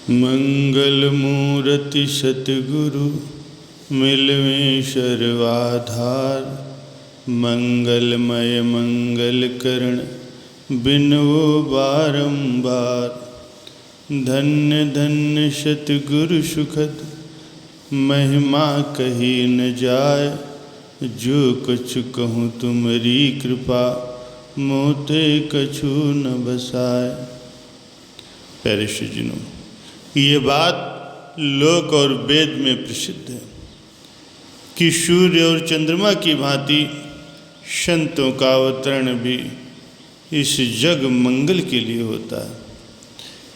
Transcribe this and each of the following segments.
मंगल मूर्ति सतगुरु मिलवें सर्वाधार। मंगलमय मंगल करण बिनवो बारंबार। धन्य धन्य सतगुरु सुखद महिमा कही न जाय। जो कुछ कहूँ तुम्हारी कृपा मोते कछु न बसाए। प्यारे श्रीजनों, ये बात लोक और वेद में प्रसिद्ध है कि सूर्य और चंद्रमा की भांति संतों का अवतरण भी इस जग मंगल के लिए होता है।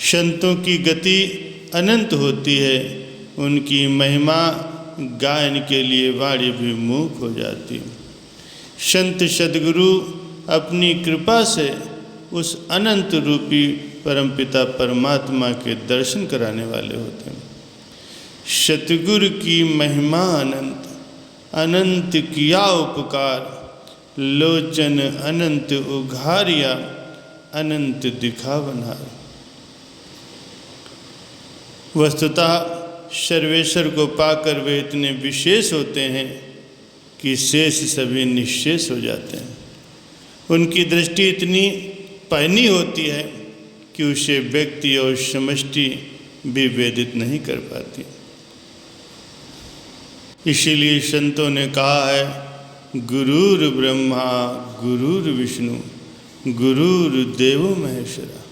संतों की गति अनंत होती है, उनकी महिमा गायन के लिए वाणी भी मूक हो जाती है। संत सद्गुरु अपनी कृपा से उस अनंत रूपी परमपिता परमात्मा के दर्शन कराने वाले होते हैं। सतगुरु की महिमा अनंत, अनंत किया उपकार। लोचन अनंत उघारिया, अनंत दिखावनहार। वस्तुतः सर्वेश्वर को पाकर वे इतने विशेष होते हैं कि शेष सभी निःशेष हो जाते हैं। उनकी दृष्टि इतनी पैनी होती है कि उसे व्यक्ति और समष्टि भी वेदित नहीं कर पाती। इसीलिए संतों ने कहा है, गुरुर ब्रह्मा गुरुर विष्णु गुरुर्देवो महेश्वरा।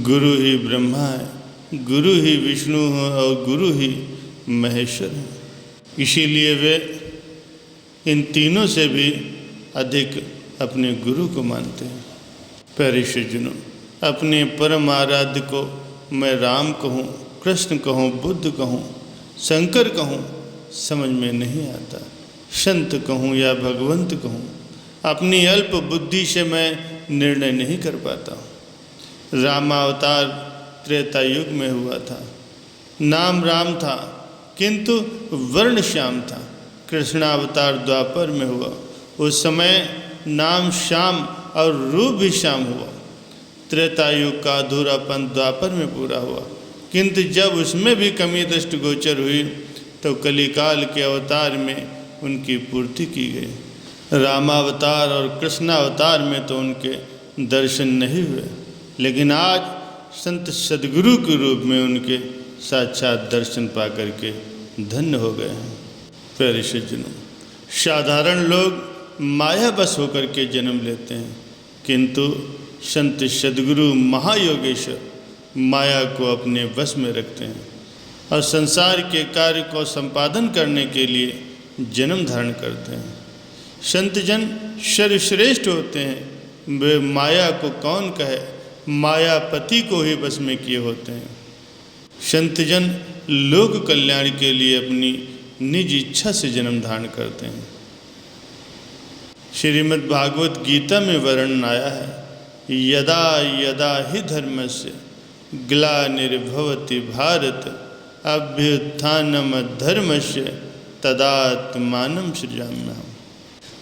गुरु ही ब्रह्मा है, गुरु ही विष्णु है और गुरु ही महेश्वर है। इसीलिए वे इन तीनों से भी अधिक अपने गुरु को मानते हैं। प्यारे श्रीजनों, अपने परम आराध्य को मैं राम कहूँ, कृष्ण कहूँ, बुद्ध कहूँ, शंकर कहूँ, समझ में नहीं आता। संत कहूँ या भगवंत कहूँ, अपनी अल्प बुद्धि से मैं निर्णय नहीं कर पाता हूँ। रामावतार त्रेता युग में हुआ था, नाम राम था किंतु वर्ण श्याम था। कृष्णावतार द्वापर में हुआ, उस समय नाम श्याम और रूप भी श्याम हुआ। त्रेता युग का अधूरापन द्वापर में पूरा हुआ, किंतु जब उसमें भी कमी दृष्टिगोचर हुई तो कलिकाल के अवतार में उनकी पूर्ति की गई। रामावतार और कृष्णावतार में तो उनके दर्शन नहीं हुए, लेकिन आज संत सद्गुरु के रूप में उनके साक्षात दर्शन पा करके धन्य हो गए हैं। प्यारे सज्जनों, साधारण लोग माया बस होकर के जन्म लेते हैं, किंतु संत सद्गुरु महायोगेश्वर माया को अपने वश में रखते हैं और संसार के कार्य को संपादन करने के लिए जन्म धारण करते हैं। संत जन सर्वश्रेष्ठ होते हैं। वे माया को कौन कहे, मायापति को ही बस में किए होते हैं। संत जन लोक कल्याण के लिए अपनी निज इच्छा से जन्म धारण करते हैं। श्रीमद् भागवत गीता में वर्णन आया है, यदा यदा हि धर्मस्य ग्लानिर्भवति भारत अभ्युत्थानमधर्मस्य तदात्मानं सृजाम्यहम्।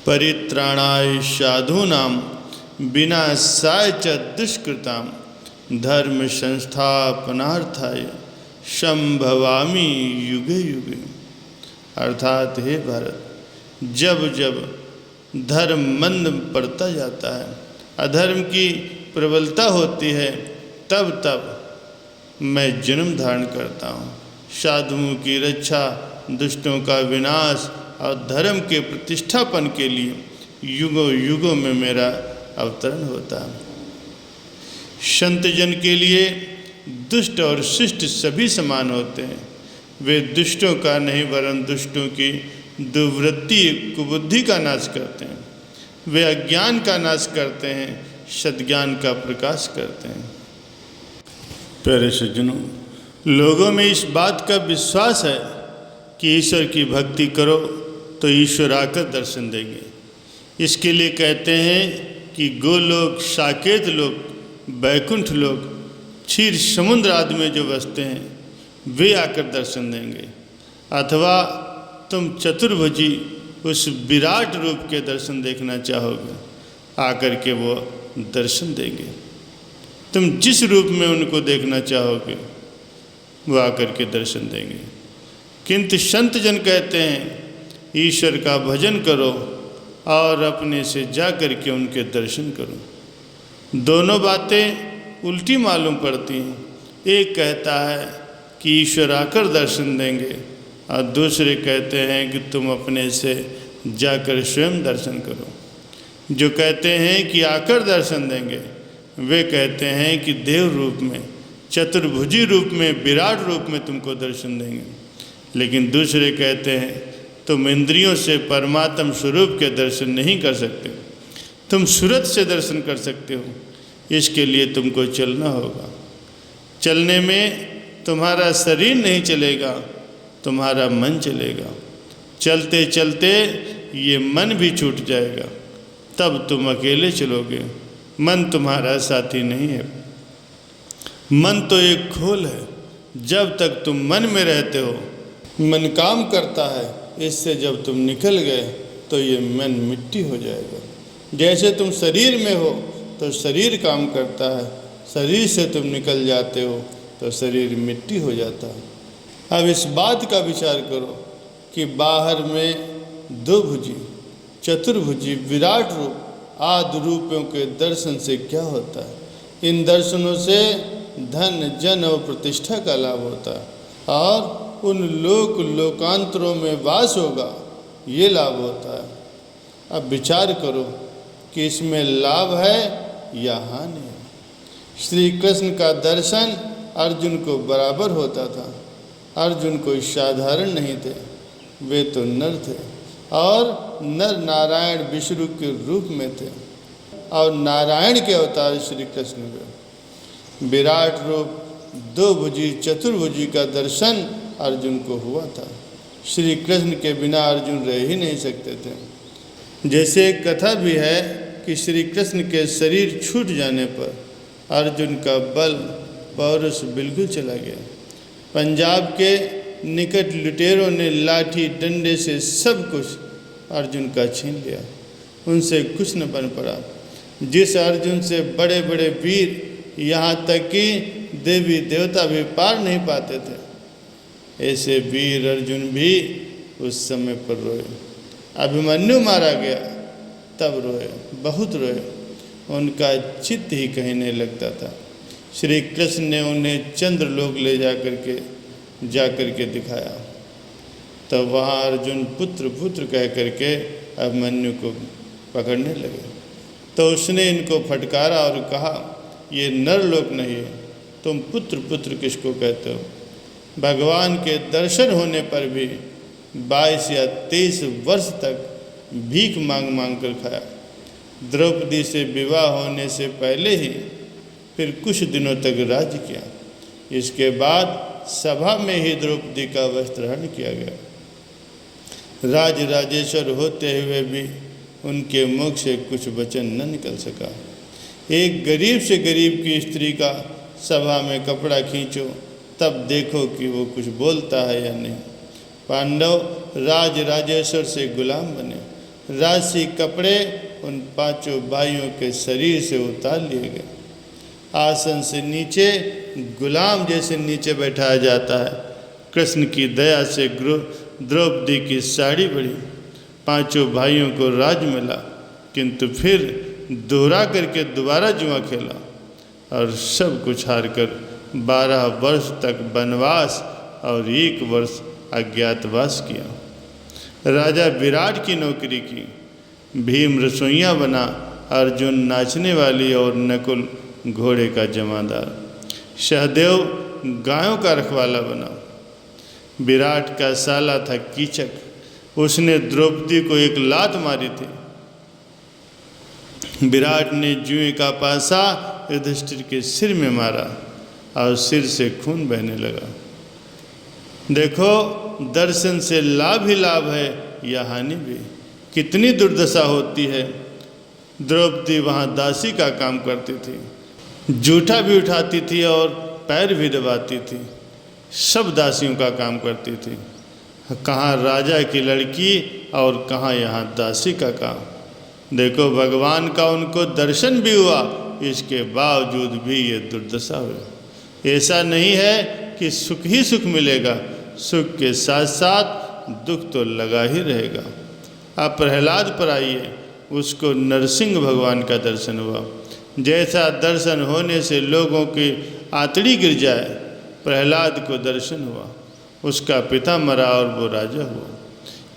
परित्राणाय साधूनां विनाशाय च दुष्कृतां धर्म संस्थापनार्थाय संभवामि युगे युगे। अर्थात हे भारत, जब जब धर्म मंद पड़ता जाता है, अधर्म की प्रबलता होती है, तब तब मैं जन्म धारण करता हूँ। साधुओं की रक्षा, दुष्टों का विनाश और धर्म के प्रतिष्ठापन के लिए युगों युगों में मेरा अवतरण होता है। संत जन के लिए दुष्ट और शिष्ट सभी समान होते हैं। वे दुष्टों का नहीं वरन दुष्टों की दुर्वृत्ति कुबुद्धि का नाश करते हैं। वे अज्ञान का नाश करते हैं, सद्ज्ञान का प्रकाश करते हैं। प्यारे सज्जनों, लोगों में इस बात का विश्वास है कि ईश्वर की भक्ति करो तो ईश्वर आकर दर्शन देंगे। इसके लिए कहते हैं कि गोलोक, साकेत लोक, बैकुंठ लोक, क्षीर समुद्र आदि में जो बसते हैं वे आकर दर्शन देंगे। अथवा तुम चतुर्भुजी उस विराट रूप के दर्शन देखना चाहोगे, आकर के वो दर्शन देंगे। तुम जिस रूप में उनको देखना चाहोगे वो आकर के दर्शन देंगे। किंतु संत जन कहते हैं ईश्वर का भजन करो और अपने से जा कर के उनके दर्शन करो। दोनों बातें उल्टी मालूम पड़ती हैं। एक कहता है कि ईश्वर आकर दर्शन देंगे और दूसरे कहते हैं कि तुम अपने से जाकर स्वयं दर्शन करो। जो कहते हैं कि आकर दर्शन देंगे वे कहते हैं कि देव रूप में, चतुर्भुजी रूप में, विराट रूप में तुमको दर्शन देंगे। लेकिन दूसरे कहते हैं तुम इंद्रियों से परमात्म स्वरूप के दर्शन नहीं कर सकते, तुम सूरत से दर्शन कर सकते हो। इसके लिए तुमको चलना होगा। चलने में तुम्हारा शरीर नहीं चलेगा, तुम्हारा मन चलेगा। चलते चलते ये मन भी छूट जाएगा, तब तुम अकेले चलोगे। मन तुम्हारा साथी नहीं है। मन तो एक खोल है। जब तक तुम मन में रहते हो मन काम करता है, इससे जब तुम निकल गए तो ये मन मिट्टी हो जाएगा। जैसे तुम शरीर में हो तो शरीर काम करता है, शरीर से तुम निकल जाते हो तो शरीर मिट्टी हो जाता है। अब इस बात का विचार करो कि बाहर में दो भुजी, चतुर्भुजी, विराट रूप आदि रूपों के दर्शन से क्या होता है। इन दर्शनों से धन, जन और प्रतिष्ठा का लाभ होता है और उन लोकांतरों में वास होगा, ये लाभ होता है। अब विचार करो कि इसमें लाभ है या हानि है। श्री कृष्ण का दर्शन अर्जुन को बराबर होता था। अर्जुन कोई साधारण नहीं थे, वे तो नर थे और नर नारायण विष्णु के रूप में थे और नारायण के अवतार श्री कृष्ण हुए। विराट रूप दो भुजी चतुर्भुजी का दर्शन अर्जुन को हुआ था। श्री कृष्ण के बिना अर्जुन रह ही नहीं सकते थे। जैसे एक कथा भी है कि श्री कृष्ण के शरीर छूट जाने पर अर्जुन का बल पौरुष बिल्कुल चला गया। पंजाब के निकट लुटेरों ने लाठी डंडे से सब कुछ अर्जुन का छीन लिया। उनसे कुछ न बन पड़ा। जिस अर्जुन से बड़े बड़े वीर, यहाँ तक कि देवी देवता भी पार नहीं पाते थे, ऐसे वीर अर्जुन भी उस समय पर रोए। अभिमन्यु मारा गया तब रोए, बहुत रोए। उनका चित्त ही कहीं नहीं लगता था। श्री कृष्ण ने उन्हें चंद्रलोक ले जा करके दिखाया। तब वहाँ अर्जुन पुत्र पुत्र कह करके अभिमन्यु को पकड़ने लगे। तो उसने इनको फटकारा और कहा, ये नरलोक नहीं है, तुम पुत्र पुत्र किसको कहते हो। भगवान के दर्शन होने पर भी 22 या 23 वर्ष तक भीख मांग मांग कर खाया। द्रौपदी से विवाह होने से पहले ही फिर कुछ दिनों तक राज्य किया। इसके बाद सभा में ही द्रौपदी का वस्त्रहरण किया गया। राज राजेश्वर होते हुए भी उनके मुख से कुछ वचन न निकल सका। एक गरीब से गरीब की स्त्री का सभा में कपड़ा खींचो तब देखो कि वो कुछ बोलता है या नहीं। पांडव राज राजेश्वर से गुलाम बने। राजसी कपड़े उन 5 भाइयों के शरीर से उतार लिए गए। आसन से नीचे गुलाम जैसे नीचे बैठाया जाता है। कृष्ण की दया से द्रौपदी की साड़ी बढ़ी। 5 भाइयों को राज मिला, किंतु फिर दोहरा करके दोबारा जुआ खेला और सब कुछ हार कर 12 वर्ष तक वनवास और 1 वर्ष अज्ञातवास किया। राजा विराट की नौकरी की। भीम रसोइया बना, अर्जुन नाचने वाली और नकुल घोड़े का जमादार। सहदेव गायों का रखवाला बना। विराट का साला था कीचक, उसने द्रौपदी को एक लात मारी थी। विराट ने जुए का पासा युधिष्ठिर के सिर में मारा और सिर से खून बहने लगा। देखो, दर्शन से लाभ ही लाभ है या हानि भी। कितनी दुर्दशा होती है। द्रौपदी वहाँ दासी का काम करती थी, जूठा भी उठाती थी और पैर भी दबाती थी। सब दासियों का काम करती थी। कहाँ राजा की लड़की और कहाँ यहाँ दासी का काम। देखो, भगवान का उनको दर्शन भी हुआ, इसके बावजूद भी ये दुर्दशा हुई। ऐसा नहीं है कि सुख ही सुख मिलेगा, सुख के साथ साथ दुख तो लगा ही रहेगा। आप प्रहलाद पर आइए, उसको नरसिंह भगवान का दर्शन हुआ। जैसा दर्शन होने से लोगों की आंतड़ी गिर जाए, प्रहलाद को दर्शन हुआ। उसका पिता मरा और वो राजा हुआ।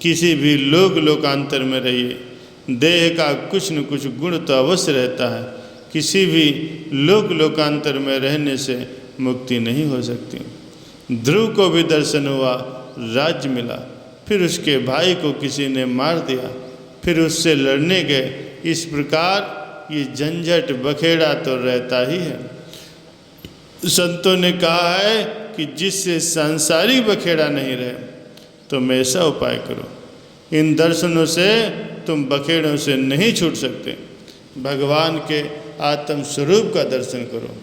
किसी भी लोकांतर में रहिए, देह का कुछ न कुछ गुण तो अवश्य रहता है। किसी भी लोकांतर में रहने से मुक्ति नहीं हो सकती। ध्रुव को भी दर्शन हुआ, राज्य मिला, फिर उसके भाई को किसी ने मार दिया, फिर उससे लड़ने गए। इस प्रकार ये झंझट बखेड़ा तो रहता ही है। संतों ने कहा है कि जिससे सांसारिक बखेड़ा नहीं रहे तुम ऐसा उपाय करो, इन दर्शनों से तुम बखेड़ों से नहीं छूट सकते। भगवान के आत्म स्वरूप का दर्शन करो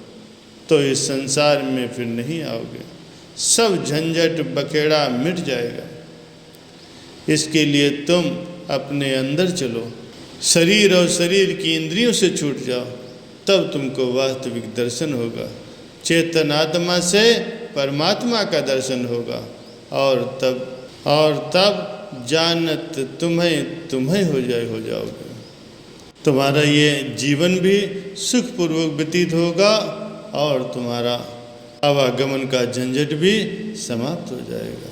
तो इस संसार में फिर नहीं आओगे, सब झंझट बखेड़ा मिट जाएगा। इसके लिए तुम अपने अंदर चलो, शरीर और शरीर की इंद्रियों से छूट जाओ, तब तुमको वास्तविक दर्शन होगा। चेतन आत्मा से परमात्मा का दर्शन होगा और तब जानत तुम्हें हो जाओगे। तुम्हारा ये जीवन भी सुखपूर्वक व्यतीत होगा और तुम्हारा आवागमन का झंझट भी समाप्त हो जाएगा।